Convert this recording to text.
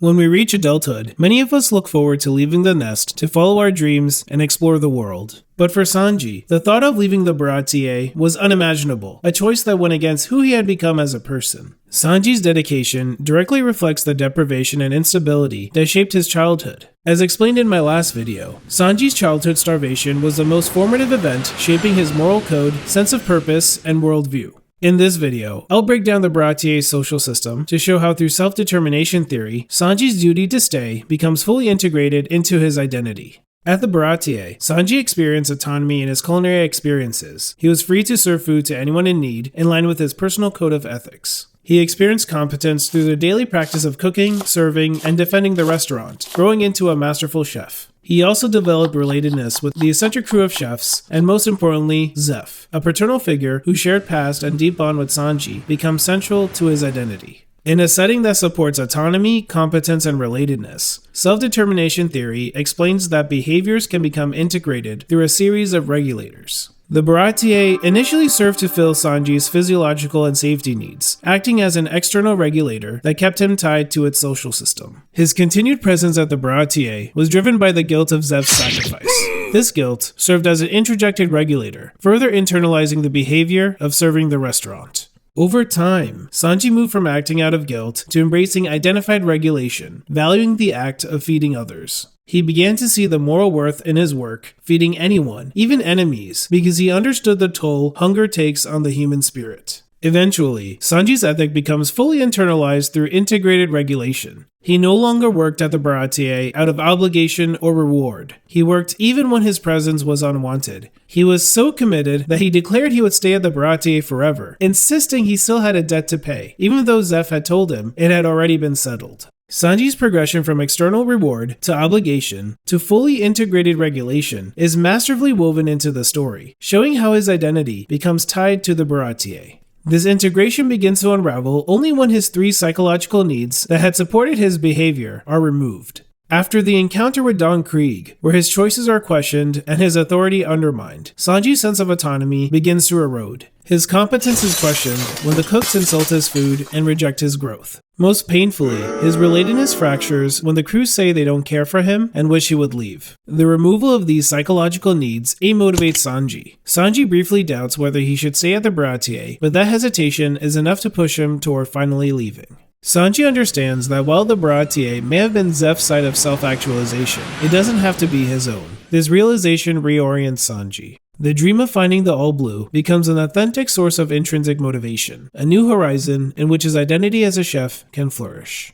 When we reach adulthood, many of us look forward to leaving the nest to follow our dreams and explore the world. But for Sanji, the thought of leaving the Baratie was unimaginable, a choice that went against who he had become as a person. Sanji's dedication directly reflects the deprivation and instability that shaped his childhood. As explained in my last video, Sanji's childhood starvation was the most formative event shaping his moral code, sense of purpose, and worldview. In this video, I'll break down the Baratie's social system to show how through self-determination theory, Sanji's duty to stay becomes fully integrated into his identity. At the Baratie, Sanji experienced autonomy in his culinary experiences. He was free to serve food to anyone in need, in line with his personal code of ethics. He experienced competence through the daily practice of cooking, serving, and defending the restaurant, growing into a masterful chef. He also developed relatedness with the eccentric crew of chefs, and most importantly, Zeph, a paternal figure whose shared past and deep bond with Sanji becomes central to his identity. In a setting that supports autonomy, competence, and relatedness, self-determination theory explains that behaviors can become integrated through a series of regulators. The Baratie initially served to fill Sanji's physiological and safety needs, acting as an external regulator that kept him tied to its social system. His continued presence at the Baratie was driven by the guilt of Zeph's sacrifice. This guilt served as an introjected regulator, further internalizing the behavior of serving the restaurant. Over time, Sanji moved from acting out of guilt to embracing identified regulation, valuing the act of feeding others. He began to see the moral worth in his work, feeding anyone, even enemies, because he understood the toll hunger takes on the human spirit. Eventually, Sanji's ethic becomes fully internalized through integrated regulation. He no longer worked at the Baratie out of obligation or reward. He worked even when his presence was unwanted. He was so committed that he declared he would stay at the Baratie forever, insisting he still had a debt to pay, even though Zeph had told him it had already been settled. Sanji's progression from external reward to obligation to fully integrated regulation is masterfully woven into the story, showing how his identity becomes tied to the Baratie. This integration begins to unravel only when his three psychological needs that had supported his behavior are removed. After the encounter with Don Krieg, where his choices are questioned and his authority undermined, Sanji's sense of autonomy begins to erode. His competence is questioned when the cooks insult his food and reject his growth. Most painfully, his relatedness fractures when the crew say they don't care for him and wish he would leave. The removal of these psychological needs motivates Sanji. Sanji briefly doubts whether he should stay at the Baratie, but that hesitation is enough to push him toward finally leaving. Sanji understands that while the Baratie may have been Zeph's side of self-actualization, it doesn't have to be his own. This realization reorients Sanji. The dream of finding the All Blue becomes an authentic source of intrinsic motivation, a new horizon in which his identity as a chef can flourish.